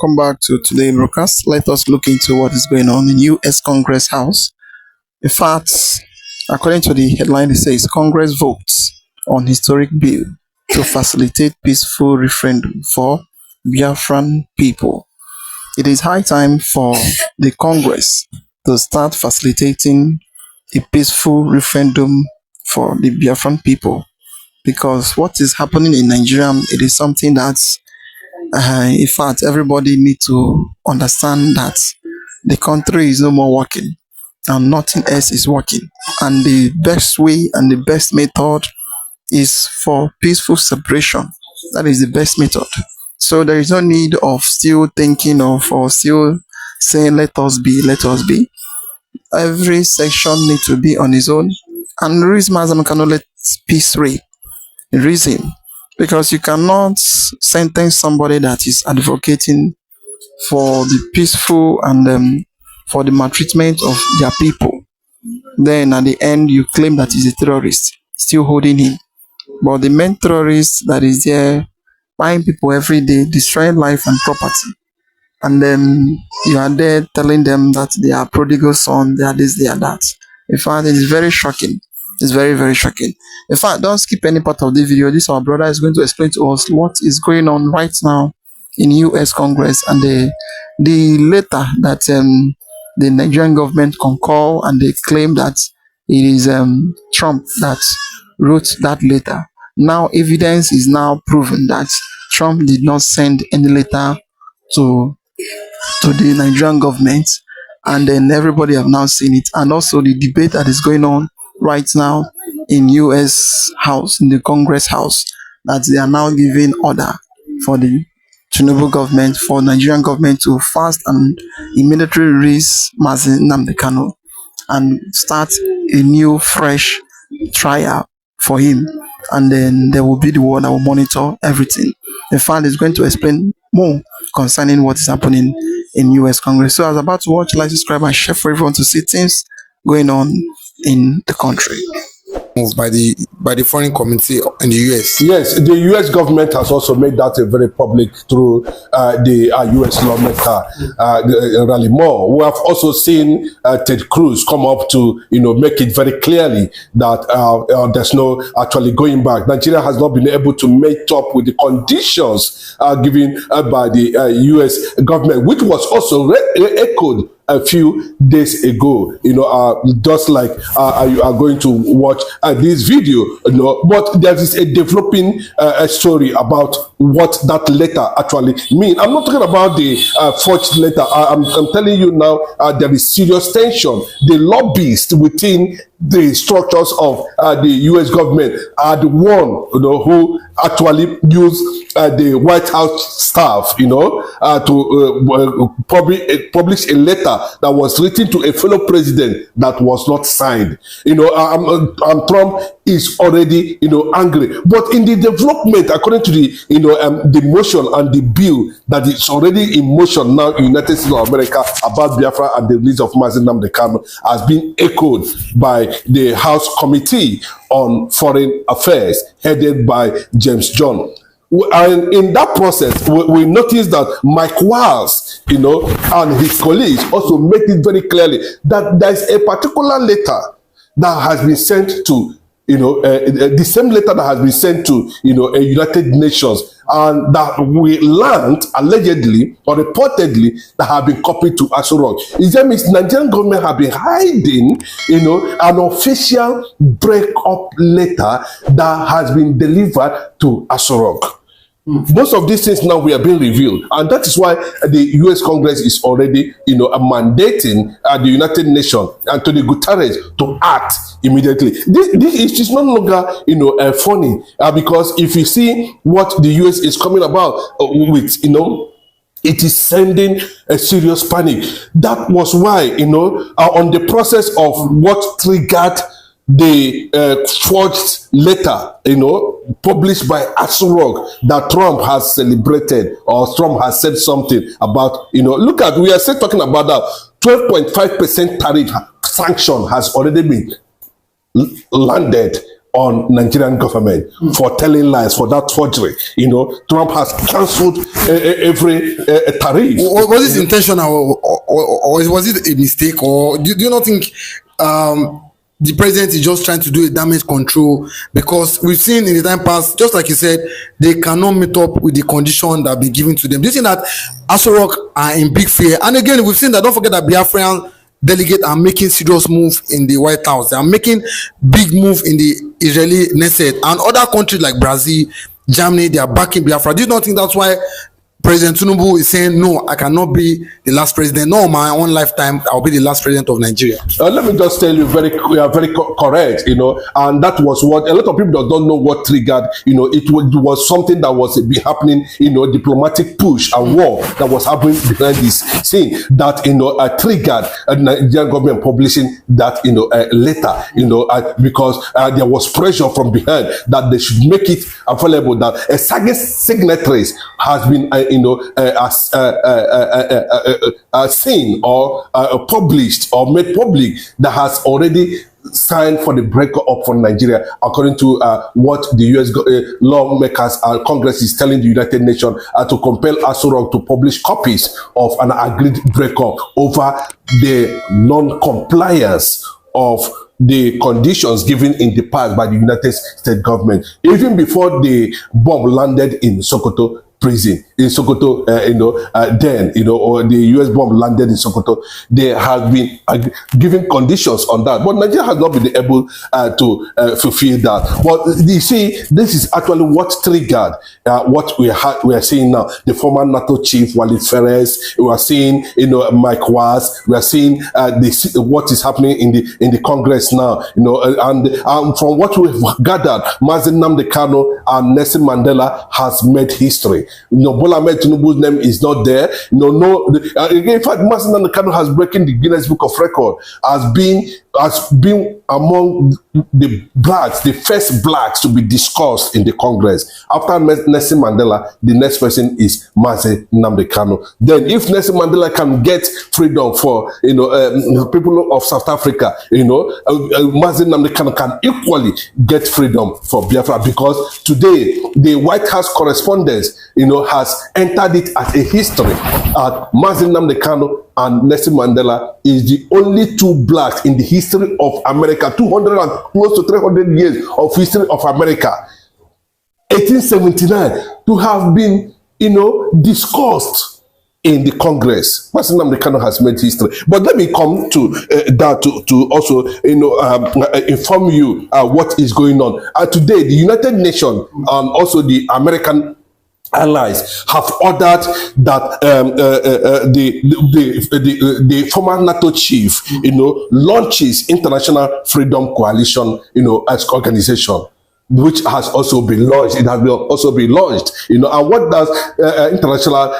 Welcome back to today's broadcast. Let us look into what is going on in U.S. Congress House. In fact, according to the headline, it says Congress votes on historic bill to facilitate peaceful referendum for Biafran people. It is high time for the Congress to start facilitating a peaceful referendum for the Biafran people, because what is happening in Nigeria, it is something that's in fact, everybody need to understand that the country is no more working and nothing else is working. And the best way and the best method is for peaceful separation. That is the best method. So there is no need of still thinking of or still saying, let us be, let us be. Every section needs to be on its own. And the reason Mazam cannot let peace reign. Reason. Because you cannot sentence somebody that is advocating for the peaceful and for the maltreatment of their people. Then at the end, you claim that he's a terrorist, still holding him. But the main terrorist that is there, buying people every day, destroying life and property. And then you are there telling them that they are prodigal son, they are this, they are that. In fact, it is very shocking. It's very, very shocking. In fact, don't skip any part of the video. This our brother is going to explain to us what is going on right now in U.S. Congress and the letter that the Nigerian government concur, and they claim that it is Trump that wrote that letter. Now evidence is now proven that Trump did not send any letter to the Nigerian government, and then everybody have now seen it. And also the debate that is going on right now in U.S. House, in the Congress House, that they are now giving order for the Tinubu government, for Nigerian government to fast and immediately release Nnamdi Kanu and start a new, fresh trial for him. And then there will be the one that will monitor everything. In fact, it's going to explain more concerning what is happening in U.S. Congress. So I was about to watch, like, subscribe, and share for everyone to see things going on in the country. By the foreign committee in the US. Yes, the US government has also made that a very public through the US lawmaker Rally Moore. We have also seen Ted Cruz come up to make it very clearly that there's no actually going back. Nigeria has not been able to meet up with the conditions given by the US government, which was also echoed a few days ago, just like you are going to watch this video, but there is a developing story about what that letter actually means. I'm not talking about the forged letter. I'm telling you now, there is serious tension. The lobbyists within the structures of the U.S. government are the one who actually use the White House staff, to publish a letter that was written to a fellow president that was not signed. And Trump is already, angry. But in the development, according to the motion and the bill that is already in motion now in the United States of America about Biafra and the release of Nnamdi Kanu, has been echoed by the House Committee on Foreign Affairs, headed by James John. And in that process, we noticed that Mike Waltz, and his colleagues also made it very clearly that there is a particular letter that has been sent to, the same letter that has been sent to, a United Nations, and that we learned allegedly or reportedly that have been copied to Aso Rock. That means Nigerian government have been hiding, an official break-up letter that has been delivered to Aso Rock. Most of these things now we are being revealed, and that is why the U.S. Congress is already, mandating the United Nations and to the Guterres to act immediately. This is no longer, funny, because if you see what the U.S. is coming about with, it is sending a serious panic. That was why, on the process of what triggered the forged letter, published by Aso Rock, that Trump has celebrated, or Trump has said something about, look at, we are still talking about that 12.5% tariff sanction has already been landed on Nigerian government for telling lies, for that forgery. Trump has cancelled every tariff. Was this intentional, or was it a mistake, or do you not think the president is just trying to do a damage control? Because we've seen in the time past, just like you said, they cannot meet up with the condition that have been given to them. Do you think that Aso Rock are in big fear? And again, we've seen that, don't forget that Biafran delegates are making serious move in the White House. They are making big move in the Israeli Knesset, and other countries like Brazil, Germany, they are backing Biafra. Do you not think that's why President Tinubu is saying, no, I cannot be the last president. No, my own lifetime, I'll be the last president of Nigeria? Let me just tell you, we are very correct, and that was what a lot of people don't know what triggered, it was something that was happening, diplomatic push and war that was happening behind this scene that, triggered the Nigerian government publishing that, letter, because there was pressure from behind that they should make it available, that a signatories has been, seen or published or made public that has already signed for the breakup for Nigeria, according to what the U.S. lawmakers and Congress is telling the United Nations, to compel Aso Rock to publish copies of an agreed breakup over the non-compliance of the conditions given in the past by the United States government, even before the bomb landed in Sokoto prison in Sokoto, or the US bomb landed in Sokoto. They have been giving conditions on that, but Nigeria has not been able to fulfill that. But you see, this is actually what triggered what we are seeing now. The former NATO chief Walid Ferez, we are seeing, Mike Was, we are seeing what is happening in the Congress now, and from what we've gathered, Nnamdi Kanu and Nelson Mandela has made history. Bola Ahmed Tinubu's name is not there. In fact, Nnamdi Kanu has broken the Guinness Book of Record as being among the blacks, the first blacks to be discussed in the Congress. After Nelson Mandela, the next person is Nnamdi Kanu. Then, if Nelson Mandela can get freedom for people of South Africa, Nnamdi Kanu can equally get freedom for Biafra, because today the White House correspondence, has entered it as a history. Nnamdi Kanu and Nelson Mandela is the only two blacks in the history of America, 200 and close to 300 years of history of America, 1879, to have been, discussed in the Congress. Nnamdi Kanu has made history. But let me come to that to also, inform you what is going on. Today, the United Nations and also the American allies have ordered that the former NATO chief, launches International Freedom Coalition, as organization, which has also been launched. It has also been launched, and what does International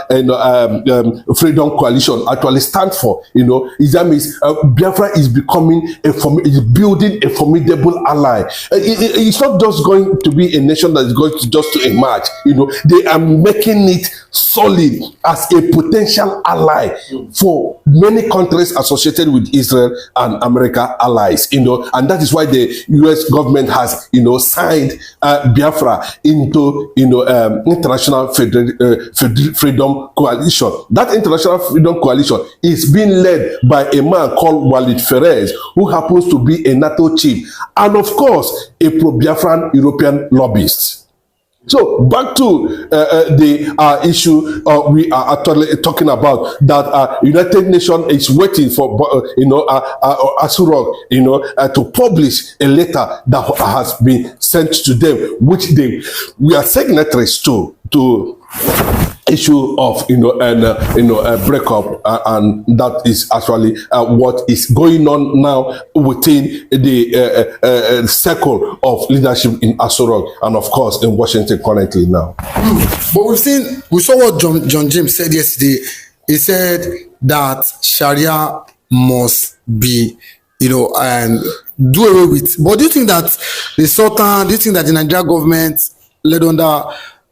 Freedom Coalition actually stand for? Is that means Biafra is is building a formidable ally. It's not just going to be a nation that is going to just to emerge. They are making it solid as a potential ally for many countries associated with Israel and America allies. And that is why the U.S. government has signed Biafra into International Freedom Coalition. That International Freedom Coalition is being led by a man called Walid Ferez, who happens to be a NATO chief, and of course a pro-Biafran European lobbyist. So back to the issue we are actually talking about, that United Nations is waiting for Aso Rock, to publish a letter that has been sent to them, which we are signatories to issue of a breakup, and that is actually what is going on now within the circle of leadership in Aso Rock, and of course in Washington currently now. But we saw what John James said yesterday. He said that Sharia must be, and do away with. But do you think that the Sultan, do you think that the Nigerian government led under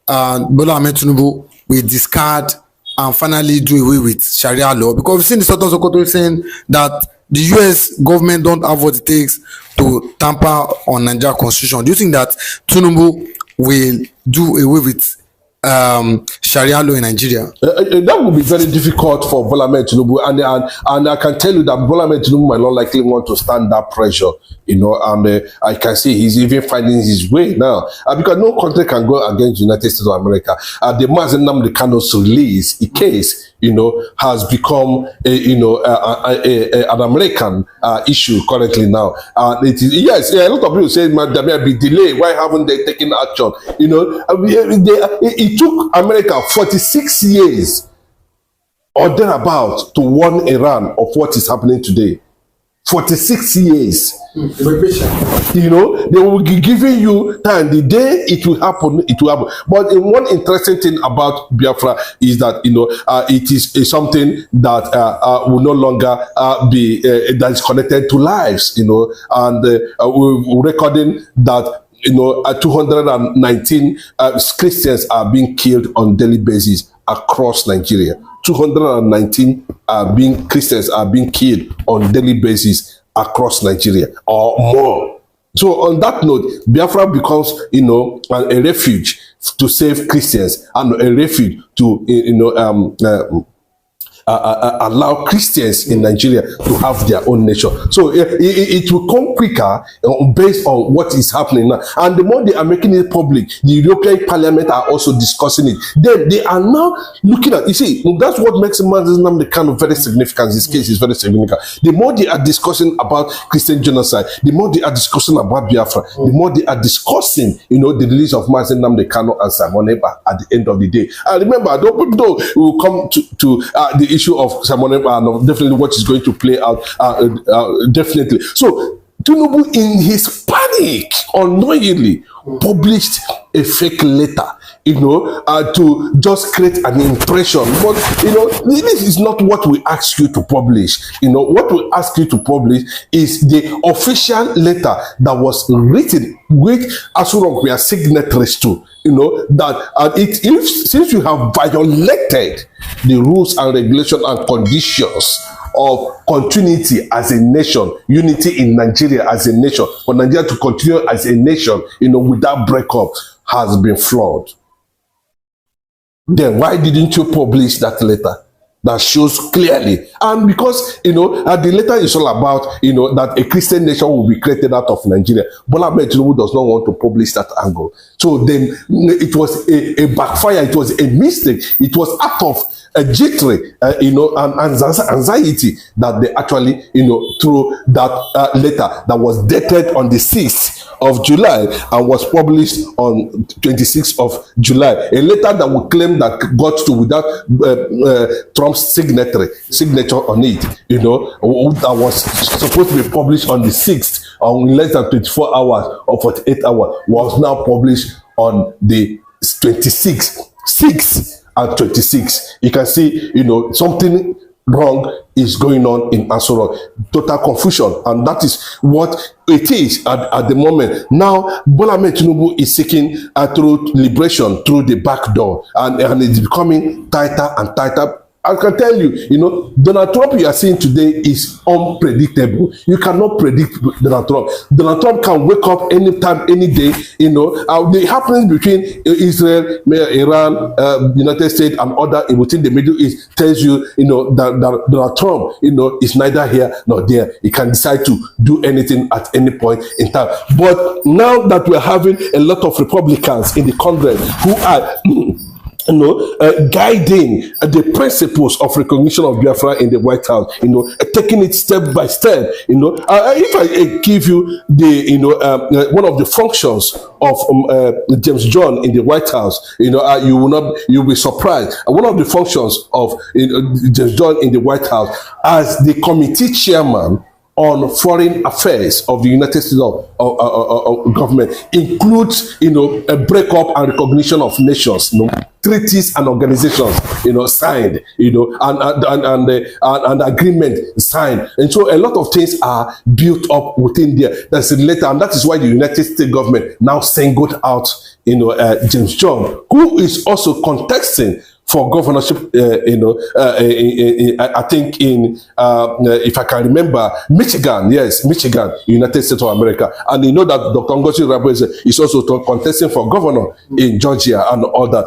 Bola Ahmed Tinubu will discard and finally do away with Sharia law? Because we've seen the Sultan Sokoto saying that the US government don't have what it takes to tamper on Nigeria constitution, do you think that Tinubu will do away with Sharia law in Nigeria? That would be very difficult for Bola Ahmed Tinubu, and I can tell you that Bola Ahmed Tinubu might not likely want to stand that pressure, and I can see he's even finding his way now, because no country can go against the United States of America. The Nnamdi Kanu's release, in case, has become an American issue currently now. It is, yes, a lot of people say there may be delay. Why haven't they taken action? It took America 46 years or thereabout to warn Iran of what is happening today. 46 years. They will be giving you time. The day it will happen, it will happen. But one interesting thing about Biafra is that it is something that will no longer be that is connected to lives. And we're recording that 219 Christians are being killed on daily basis across Nigeria. 219 Christians are being killed on daily basis across Nigeria or more. So on that note, Biafra becomes, a refuge to save Christians and a refuge to, allow Christians in Nigeria to have their own nation. So it will come quicker based on what is happening now. And the more they are making it public, the European Parliament are also discussing it. Then they are now looking at, you see, that's what makes the kind of very significant. This case is very significant. The more they are discussing about Christian genocide, the more they are discussing about Biafra, the more they are discussing, the release of Nnamdi Kanu and Simon Ekpa at the end of the day. And remember, though we will come to the issue of Simon Ekpa, definitely what is going to play out, definitely. So Tinubu, in his panic, unknowingly published a fake letter, to just create an impression. But, this is not what we ask you to publish. What we ask you to publish is the official letter that was written, which Asurok we are signatories to, since you have violated the rules and regulations and conditions of continuity as a nation, unity in Nigeria as a nation, for Nigeria to continue as a nation, without breakup, has been flawed. Then why didn't you publish that letter that shows clearly? And because, the letter is all about, that a Christian nation will be created out of Nigeria. Bola Ahmed Tinubu does not want to publish that angle. So then it was a backfire. It was a mistake. It was out of a jittery, and anxiety that they actually, threw that letter that was dated on the 6th of July and was published on 26th of July. A letter that would claim that got to without Trump's signature on it, that was supposed to be published on the 6th, in less than 24 hours or 48 hours, was now published on the 26th, 6th and 26. You can see, something wrong is going on in Asoro. Total confusion, and that is what it is at the moment. Now, Bola Ahmed Tinubu is seeking through liberation through the back door, and it's becoming tighter and tighter. I can tell you, Donald Trump you are seeing today is unpredictable. You cannot predict Donald Trump. Donald Trump can wake up anytime, any day. The happenings between Israel, Iran, United States, and other within the Middle East tells you, that Donald Trump, is neither here nor there. He can decide to do anything at any point in time. But now that we're having a lot of Republicans in the Congress who are guiding the principles of recognition of Biafra in the White House, taking it step by step, if I give you the, one of the functions of James John in the White House, you'll be surprised. One of the functions of James John in the White House as the committee chairman on foreign affairs of the United States of government includes, a breakup and recognition of nations, treaties and organizations, signed, and agreement signed. And so a lot of things are built up within there. That's related, and that is why the United States government now singled out, James John, who is also contesting for governorship, I think in, if I can remember, Michigan, yes, Michigan, United States of America. And you know that Dr. Ngozi Rabeze is also contesting for governor in Georgia and all that.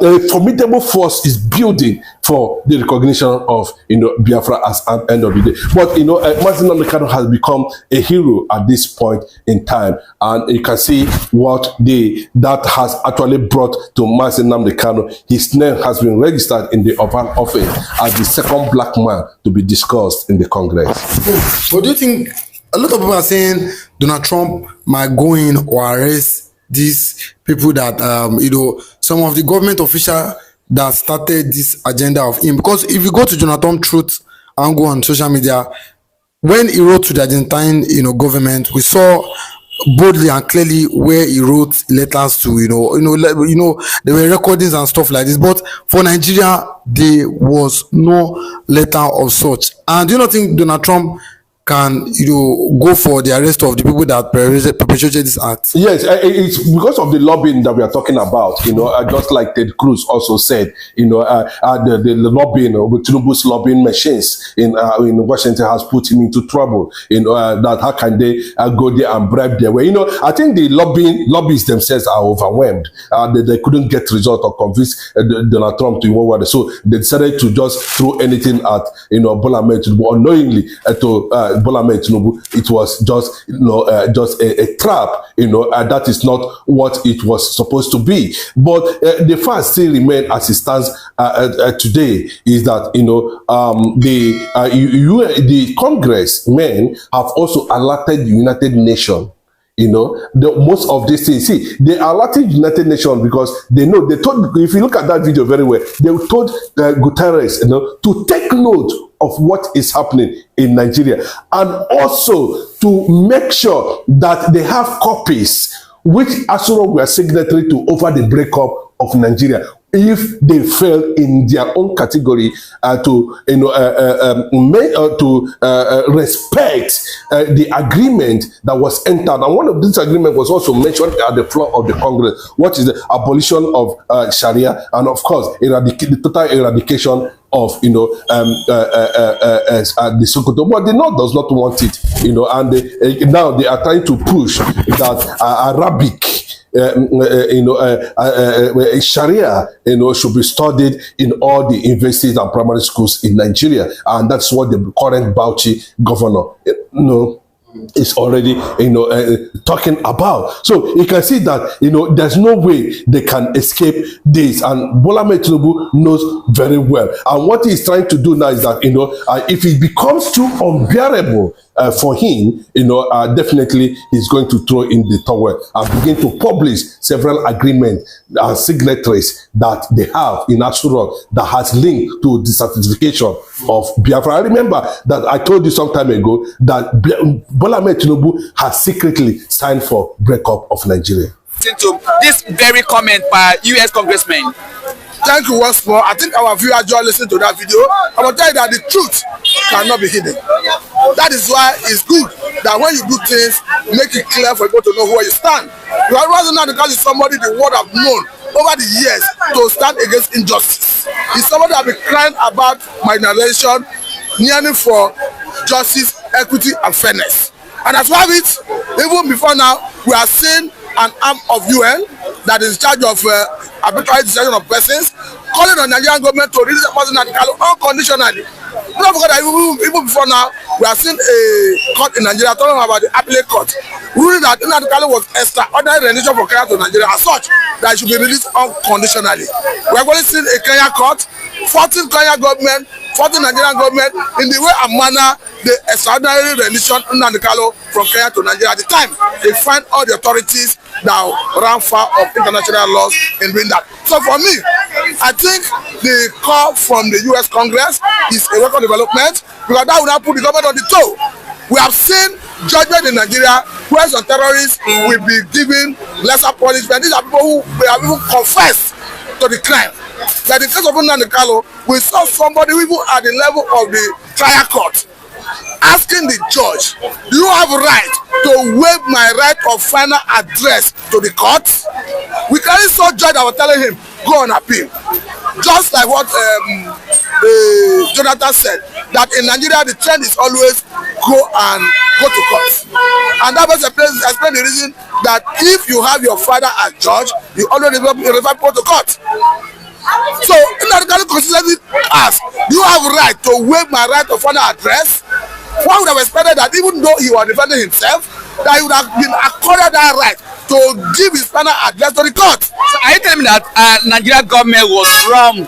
A formidable force is building for the recognition of, Biafra as an end of the day. But, Mazi Nnamdi Kanu has become a hero at this point in time. And you can see what that has actually brought to Mazi Nnamdi Kanu. His name has been registered in the Oval Office as the second black man to be discussed in the Congress. But do you think a lot of people are saying Donald Trump might go in or arrest these people that, some of the government officials that started this agenda of him? Because if you go to Jonathan Truth and go on social media, when he wrote to the Argentine, government, we saw boldly and clearly where he wrote letters to, there were recordings and stuff like this. But for Nigeria, there was no letter of such. And do you not think Donald Trump can go for the arrest of the people that perpetrated this act? Yes, it's because of the lobbying that we are talking about. Just like Ted Cruz also said, the lobbying, Tinubu's lobbying machines in Washington has put him into trouble. That how can they go there and bribe their way? I think the lobbyists themselves are overwhelmed. They couldn't get result or convince Donald Trump to what. So they decided to just throw anything at Bola Ahmed Tinubu unknowingly to Bola Ahmed Tinubu. It was just a trap. That is not what it was supposed to be. But the fact still remains as it stands today is that the congressmen have also alerted the United Nations. Most of these things, they alerted United Nations because they know, if you look at that video very well, they told Guterres, to take note of what is happening in Nigeria and also to make sure that they have copies which Asuro were signatory to over the breakup of Nigeria. If they fail in their own category to respect the agreement that was entered, and one of these agreements was also mentioned at the floor of the Congress, what is the abolition of Sharia, and of course, the total eradication of the Sokoto, but the North does not want it, and now they are trying to push that Arabic. Sharia, should be studied in all the universities and primary schools in Nigeria, and that's what the current Bauchi governor, is already, talking about. So you can see that, there's no way they can escape this, and Bola Ahmed Tinubu knows very well. And what he's trying to do now is that, if it becomes too unbearable for him, definitely he's going to throw in the towel and begin to publish several agreements and signatories that they have in Asura that has linked to the certification of Biafra. I remember that I told you some time ago that Bola Ahmed Tinubu has secretly signed for breakup of Nigeria. To this very comment by U.S. congressman. Thank you once more. I think our viewers just listen to that video. I will tell you that the truth cannot be hidden. That is why it's good that when you do things, make it clear for people to know where you stand. You are rather not because it's somebody the world have known over the years to stand against injustice. It's somebody that have been crying about marginalization, yearning for justice, equity, and fairness. And as well as even before now, we are seeing an arm of UN that is in charge of arbitrary decision of persons, calling on the Nigerian government to release the person unconditionally. Don't forget that even before now, we are seeing a court in Nigeria talking about the appellate court, ruling that Nnamdi was extraordinary rendition for Kenya to Nigeria as such that it should be released unconditionally. We are going to see a Kenya court, 14 Kenya government, 14 Nigerian government in the way and manner the extraordinary rendition Nnamdi from Kenya to Nigeria. At the time, they find all the authorities that ran far of international laws in doing that. So for me, I think the call from the U.S. Congress is a welcome development because that will not put the government on the toe. We have seen judgment in Nigeria where some terrorists will be given lesser punishment. These are people who have even confessed to the crime. That in case of Nnamdi we saw somebody even at the level of the trial court asking the judge, do you have a right to waive my right of final address to the court? We clearly saw judge that was telling him, go on appeal. Just like what Jonathan said, that in Nigeria the trend is always go to court. And that was explain the reason that if you have your father as judge, you always refer people to court. So Nnamdi consistently asked, do you have right to waive my right of final address? One would have expected that even though he was defending himself, that he would have been accorded that right to give his final address to the court. So are you telling me that Nigeria government was wrong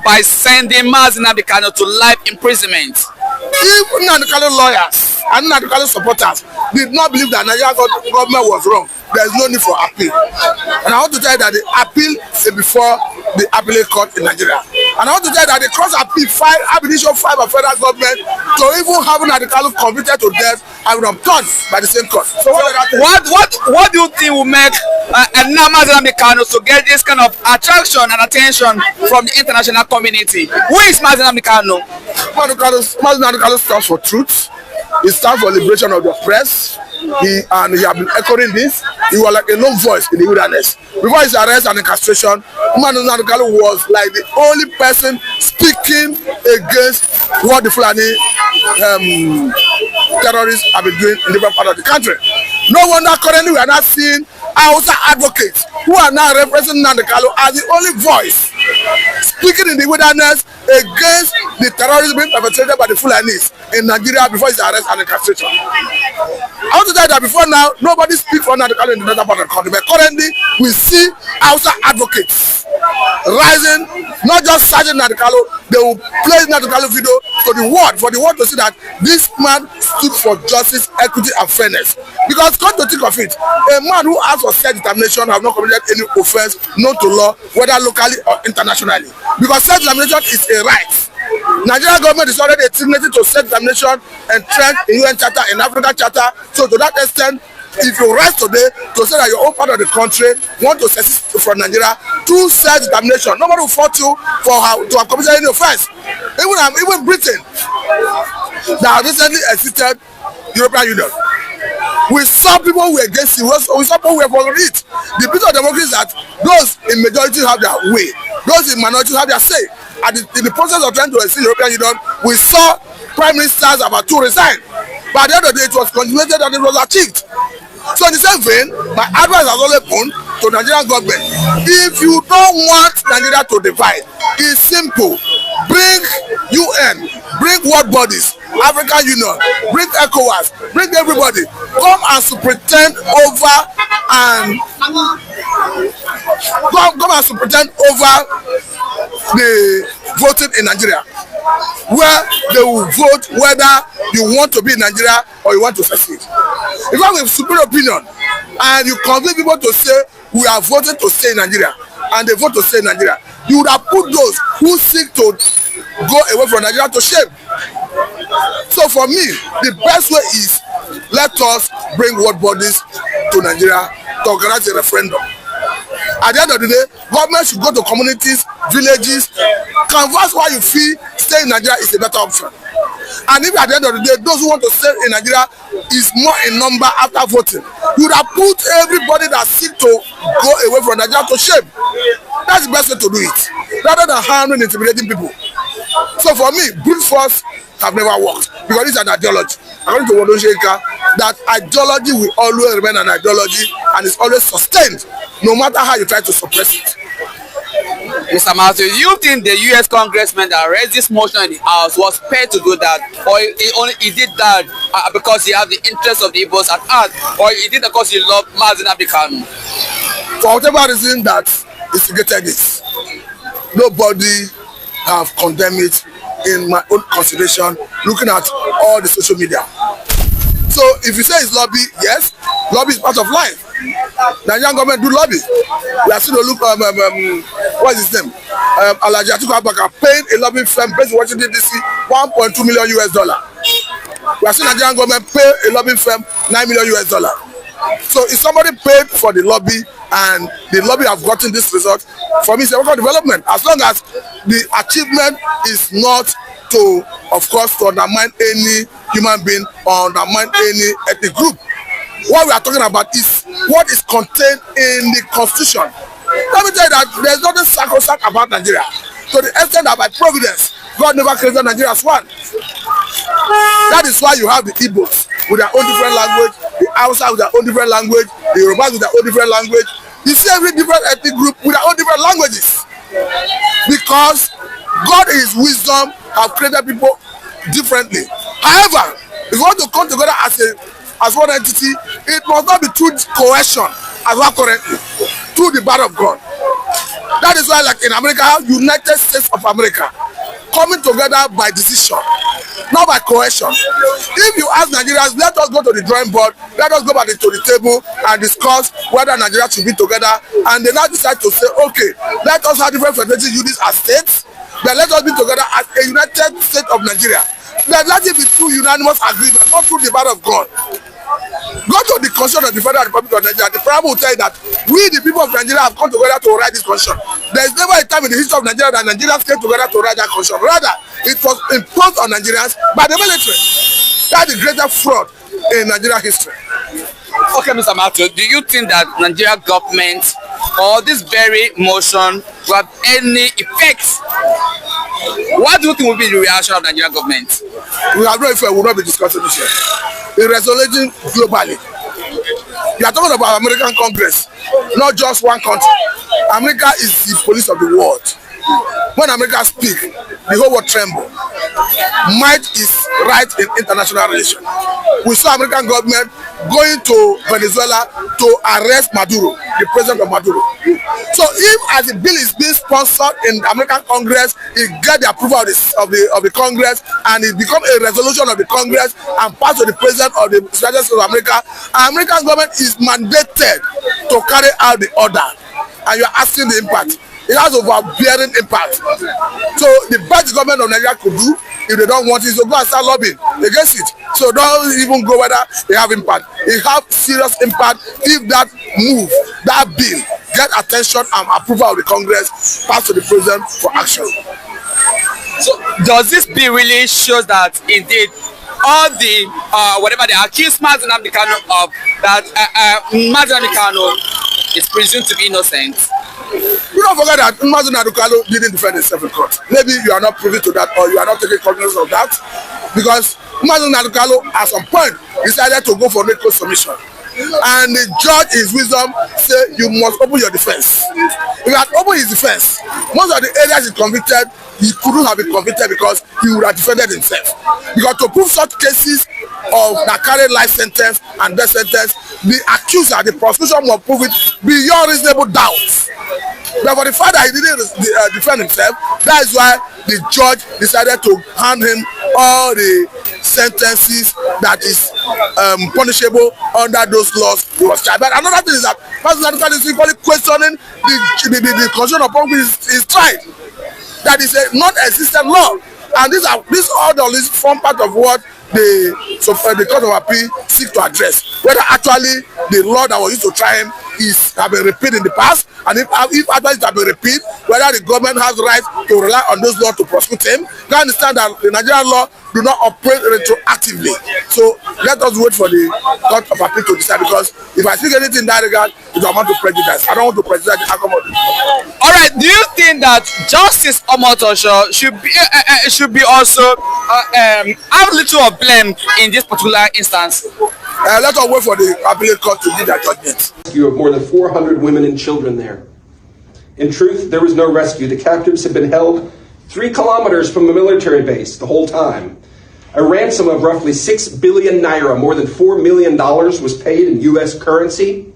by sending Nnamdi Kanu to life imprisonment? If Nnamdi lawyers and Nnamdi supporters did not believe that Nigeria government was wrong, there is no need for appeal. And I want to tell you that the appeal is before the appellate court in Nigeria. And I want to tell you that the cross appeal issue 5 of federal government to even have Nnamdi convicted to death and returned by the same court. So what do you think will make Nnamdi Kanu to get this kind of attraction and attention from the international community? Who is Nnamdi Kanu? Nnamdi Kanu stands for truth. He stands for liberation of the press. He has been echoing this. He was like a lone voice in the wilderness. Before his arrest and incarceration, Nnamdi Kanu was like the only person speaking against what the Fulani terrorists have been doing in different parts of the country. No wonder currently we are not seeing Hausa advocates who are now representing Nnamdi Kanu as the only voice speaking in the wilderness against the terrorism being perpetrated by the Fulanis in Nigeria before his arrest and incarceration. I want to tell you that before now, nobody speaks for Nnamdi Kanu in the northern part of the country, but currently we see Hausa advocates rising, not just searching Nnamdi Kanu, they will play Nnamdi Kanu video to the world, for the world to see that this man stood for justice, equity and fairness. Because come to think of it, a man who asks for self-determination have not committed any offense known to law, whether locally or internationally. Because self-determination is a right. Nigerian government is already a signatory to self-determination and trend in UN Charter, in African Charter. So to that extent, if you rise today to say that your own part of the country want to secede from Nigeria through self-determination, nobody will fault you for to have committed any offense. Even Britain, that recently existed European Union, we saw people who were against it, we saw people who were for it. The beauty of democracy is that those in majority have their way, those in minority have their say. And in the process of trying to exceed European Union, we saw prime ministers about to resign. But at the end of the day, it was consummated and it was achieved. So in the same vein, my advice has always been to Nigerian government: if you don't want Nigeria to divide, it's simple. Bring UN, bring world bodies, African Union, bring ECOWAS, bring everybody, come and superintend over and come and superintend over the voting in Nigeria, where they will vote whether you want to be in Nigeria or you want to secede. If you have a superior opinion and you convince people to say we are voting to stay in Nigeria and they vote to stay in Nigeria, you would have put those who seek to go away from Nigeria to shame. So for me, the best way is let us bring world bodies to Nigeria to organize a referendum. At the end of the day, government should go to communities, villages, canvass why you feel staying in Nigeria is a better option. And if at the end of the day, those who want to stay in Nigeria is more in number after voting, you would have put everybody that seek to go away from Nigeria to shame. That's the best way to do it, rather than harming and intimidating people. So for me, brute force have never worked, because it's an ideology. According to Wodon Sheka, that ideology will always remain an ideology and is always sustained, no matter how you try to suppress it. Mr. Matthew, do you think the U.S. congressman that raised this motion in the House was paid to do that, or he did that because he had the interest of the Igbos at heart, or he did that because he loved Nnamdi Kanu? For whatever reason that instigated this, nobody have condemned it in my own consideration, looking at all the social media. So if you say it's lobby, yes, lobby is part of life. Nigerian government do lobby. We are still look what is his name? Alhaji Atiku Abubakar paying a lobbying firm based in Washington DC $1.2 million. We are seeing Nigerian government pay a lobbying firm $9 million. So if somebody paid for the lobby and the lobby have gotten this result, for me it's a work of development, as long as the achievement is not to, of course, to undermine any human being or undermine any ethnic group. What we are talking about is what is contained in the constitution Let me tell you that there's nothing sacrosanct about Nigeria. To the extent that by providence, God never created Nigeria as one. That is why you have the Igbos with their own different language, the Hausa with their own different language, the Yorubas with their own different language. You see every different ethnic group with their own different languages. Because God in his wisdom have created people differently. However, if you want to come together as one entity, it must not be through coercion as well currently, through the power of God. That is why, like in America, United States of America, coming together by decision, not by coercion. If you ask Nigerians, let us go to the drawing board, let us go back to the table and discuss whether Nigeria should be together, and they now decide to say, okay, let us have different federative units as states, then let us be together as a United States of Nigeria. Then let it be through unanimous agreement, not through the power of God. Go to the Constitution of the Federal Republic of Nigeria. The Bible will tell you that we, the people of Nigeria, have come together to write this Constitution. There is never a time in the history of Nigeria that Nigerians came together to write that Constitution. Rather, it was imposed on Nigerians by the military. That is the greatest fraud in Nigerian history. Okay, Mr. Matthew, do you think that Nigeria government or this very motion will have any effects? What do you think will be the reaction of Nigerian government? We have no effect. We will not be discussing this here. In resolution globally, you are talking about American Congress, not just one country. America is the police of the world. When America speaks, the whole world trembles. Might is right in international relations. We saw American government going to Venezuela to arrest Maduro, the president of Maduro. So if as the bill is being sponsored in the American Congress, it get the approval of the Congress, and it become a resolution of the Congress and passed to the president of the United States of America, American government is mandated to carry out the order. And you are asking the impact. It has overbearing impact. So the best government of Nigeria could do, if they don't want it, so go and start lobbying against it. So don't even go whether they have impact. It have serious impact if that move, that bill, get attention and approval of the Congress, pass to the president for action. So does this bill really shows that indeed all the whatever they accuse Nnamdi Kanu of, that Nnamdi Kanu is presumed to be innocent? You don't forget that Nnamdi Kanu didn't defend himself in court. Maybe you are not privy to that, or you are not taking cognizance of that, because Nnamdi Kanu at some point decided to go for legal submission, and the judge in his wisdom said you must open your defense. If he had opened his defense, most of the areas he convicted, he couldn't have been convicted because he would have defended himself. Because to prove such cases of that carry life sentence and death sentence, the accuser, the prosecution must prove it beyond reasonable doubt. But for the fact that he didn't defend himself, that is why the judge decided to hand him all the sentences that is punishable under those laws he was charged. But another thing is that President Kanu is equally questioning the constitution upon which is tried. That is a non-existent law, and these all form part of what the Court of Appeal seek to address. Whether actually the law that was used to try him have been repeated in the past, and if actually it have been repeated, whether the government has the right to rely on those laws to prosecute him. You understand that the Nigerian law do not operate retroactively. So let us wait for the Court of Appeal to decide, because if I speak anything in that regard, it will amount to prejudice. I don't want to prejudice the outcome of it. All right, do you think that Justice Omotosho should be also have a little of blame in this particular instance? Let us wait for the appellate court to give their judgment. You have more than 400 women and children there. In truth, there was no rescue. The captives had been held 3 kilometers from the military base the whole time. A ransom of roughly 6 billion naira, more than $4 million, was paid in U.S. currency.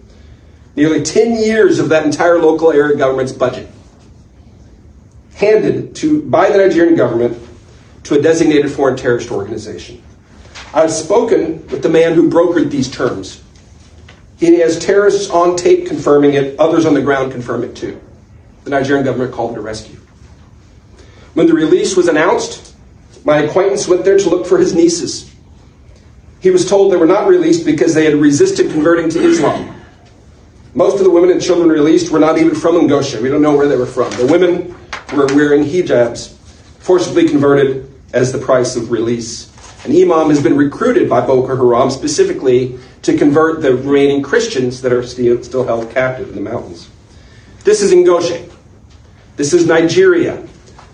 Nearly 10 years of that entire local area government's budget handed by the Nigerian government to a designated foreign terrorist organization. I've spoken with the man who brokered these terms. He has terrorists on tape confirming it, others on the ground confirm it too. The Nigerian government called it a rescue. When the release was announced, my acquaintance went there to look for his nieces. He was told they were not released because they had resisted converting to Islam. Most of the women and children released were not even from Ngosha. We don't know where they were from. The women were wearing hijabs, forcibly converted as the price of release. An imam has been recruited by Boko Haram specifically to convert the remaining Christians that are still held captive in the mountains. This is Ngoshe. This is Nigeria.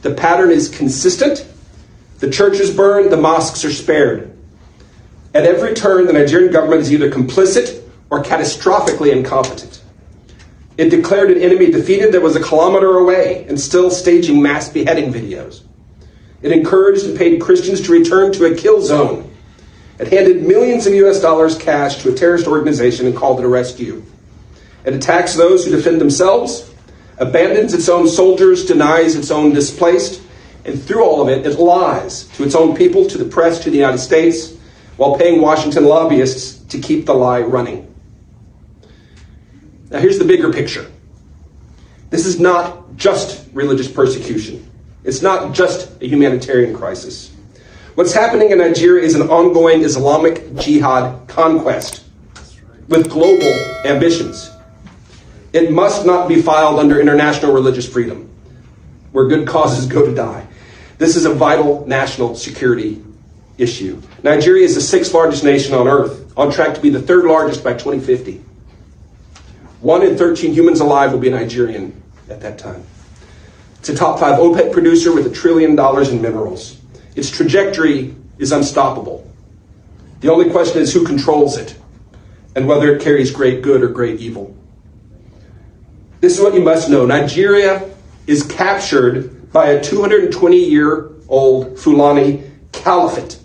The pattern is consistent. The churches burn, the mosques are spared. At every turn, the Nigerian government is either complicit or catastrophically incompetent. It declared an enemy defeated that was a kilometer away and still staging mass beheading videos. It encouraged and paid Christians to return to a kill zone. It handed millions of US dollars cash to a terrorist organization and called it a rescue. It attacks those who defend themselves, abandons its own soldiers, denies its own displaced, and through all of it, it lies to its own people, to the press, to the United States, while paying Washington lobbyists to keep the lie running. Now here's the bigger picture. This is not just religious persecution. It's not just a humanitarian crisis. What's happening in Nigeria is an ongoing Islamic jihad conquest with global ambitions. It must not be filed under international religious freedom, where good causes go to die. This is a vital national security issue. Nigeria is the 6th largest nation on earth, on track to be the 3rd largest by 2050. 1 in 13 humans alive will be a Nigerian at that time. It's a top 5 OPEC producer with $1 trillion in minerals. Its trajectory is unstoppable. The only question is who controls it and whether it carries great good or great evil. This is what you must know. Nigeria is captured by a 220-year-old Fulani caliphate.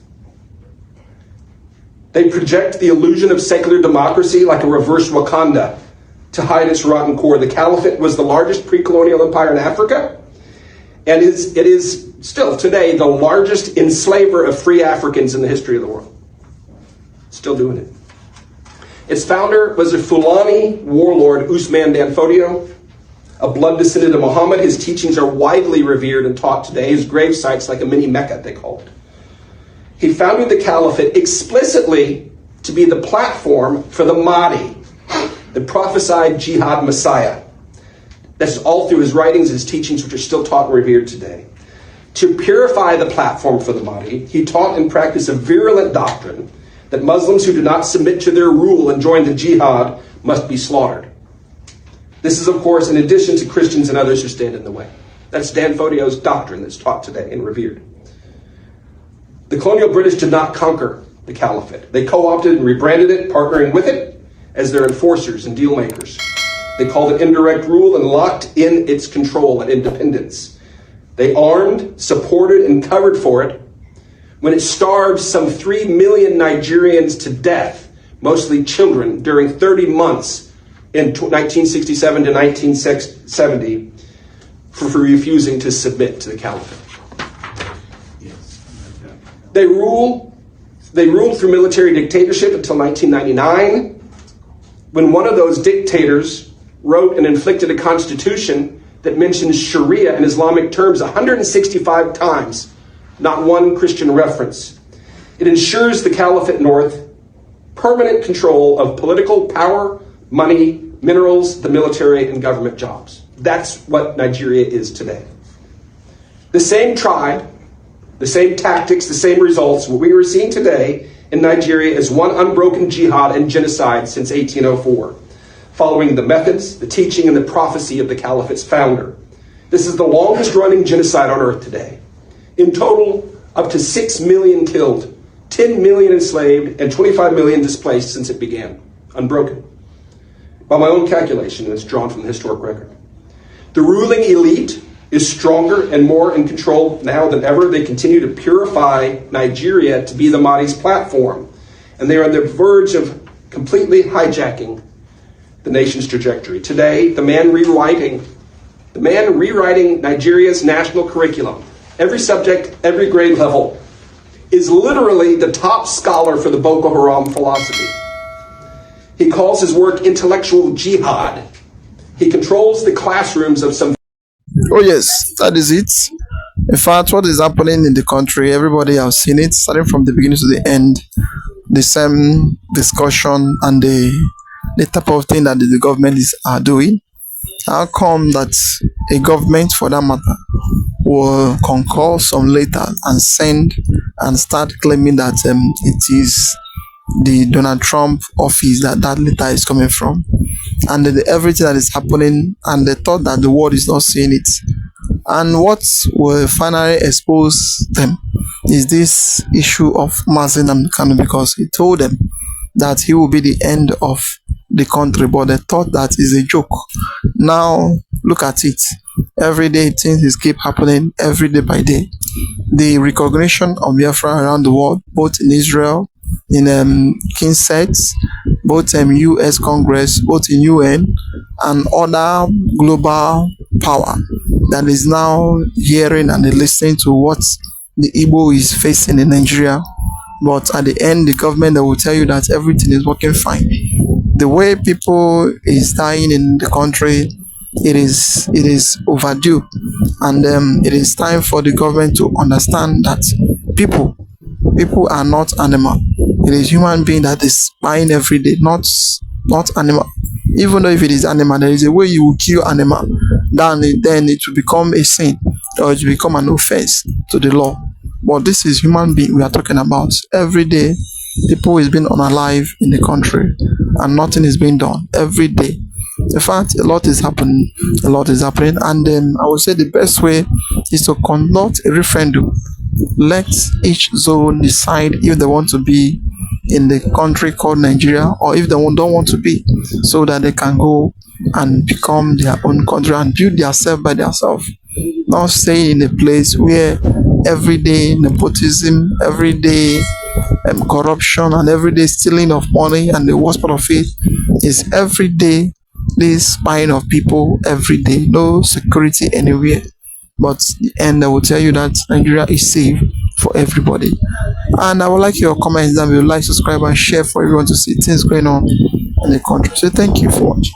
They project the illusion of secular democracy like a reverse Wakanda to hide its rotten core. The caliphate was the largest pre-colonial empire in Africa, and it is still today the largest enslaver of free Africans in the history of the world. Still doing it. Its founder was a Fulani warlord, Usman Dan Fodio, a blood descendant of Muhammad. His teachings are widely revered and taught today. His grave site's like a mini Mecca, they call it. He founded the caliphate explicitly to be the platform for the Mahdi, the prophesied jihad messiah. That's all through his writings, his teachings, which are still taught and revered today. To purify the platform for the Mahdi, he taught and practiced a virulent doctrine that Muslims who do not submit to their rule and join the jihad must be slaughtered. This is, of course, in addition to Christians and others who stand in the way. That's Dan Fodio's doctrine that's taught today and revered. The colonial British did not conquer the caliphate. They co-opted and rebranded it, partnering with it as their enforcers and deal makers. They called it indirect rule and locked in its control and independence. They armed, supported, and covered for it when it starved some 3 million Nigerians to death, mostly children, during 30 months in 1967 to 1970 for refusing to submit to the caliphate. They ruled through military dictatorship until 1999, when one of those dictators wrote and inflicted a constitution that mentions Sharia in Islamic terms 165 times, not one Christian reference. It ensures the Caliphate North permanent control of political power, money, minerals, the military, and government jobs. That's what Nigeria is today. The same tribe, the same tactics, the same results, what we are seeing today in Nigeria is one unbroken jihad and genocide since 1804, following the methods, the teaching, and the prophecy of the Caliphate's founder. This is the longest running genocide on earth today. In total, up to 6 million killed, 10 million enslaved, and 25 million displaced since it began, unbroken. By my own calculation, and it's drawn from the historic record. The ruling elite is stronger and more in control now than ever. They continue to purify Nigeria to be the Mahdi's platform, and they are on the verge of completely hijacking the nation's trajectory. Today, the man rewriting Nigeria's national curriculum, every subject, every grade level, is literally the top scholar for the Boko Haram philosophy. He calls his work intellectual jihad. He controls the classrooms of some... Oh yes, that is it. In fact, what is happening in the country, everybody has seen it, starting from the beginning to the end. The same discussion and the type of thing that the government are doing. How come that a government, for that matter, will concur some later and send and start claiming that it is the Donald Trump office that letter is coming from, and everything that is happening, and they thought that the world is not seeing it. And what will finally expose them is this issue of Nnamdi Kanu, because he told them that he will be the end of the country, but they thought that is a joke. Now look at it. Every day things keep happening, every day by day. The recognition of Biafra around the world, both in Israel, in Kinsets, both US Congress, both in UN, and other global power that is now hearing and listening to what the Igbo is facing in Nigeria. But at the end, the government, they will tell you that everything is working fine. The way people is dying in the country, it is overdue, and it is time for the government to understand that people are not animal. It is human being that is dying every day, not animal. Even though if it is animal, there is a way you will kill animal, then it will become a sin, or it will become an offense to the law. But this is human being we are talking about. Every day, people is being unalive in the country, and nothing is being done every day. In fact, a lot is happening. And I would say the best way is to conduct a referendum. Let each zone decide if they want to be in the country called Nigeria, or if they don't want to be, so that they can go and become their own country and build themselves by themselves. Not staying in a place where every day nepotism, every day corruption, and every day stealing of money, and the worst part of it is every day this spying of people, every day, no security anywhere. But the end, I will tell you that Nigeria is safe for everybody. And I would like your comments down below, like, subscribe, and share for everyone to see things going on in the country. So thank you for watching.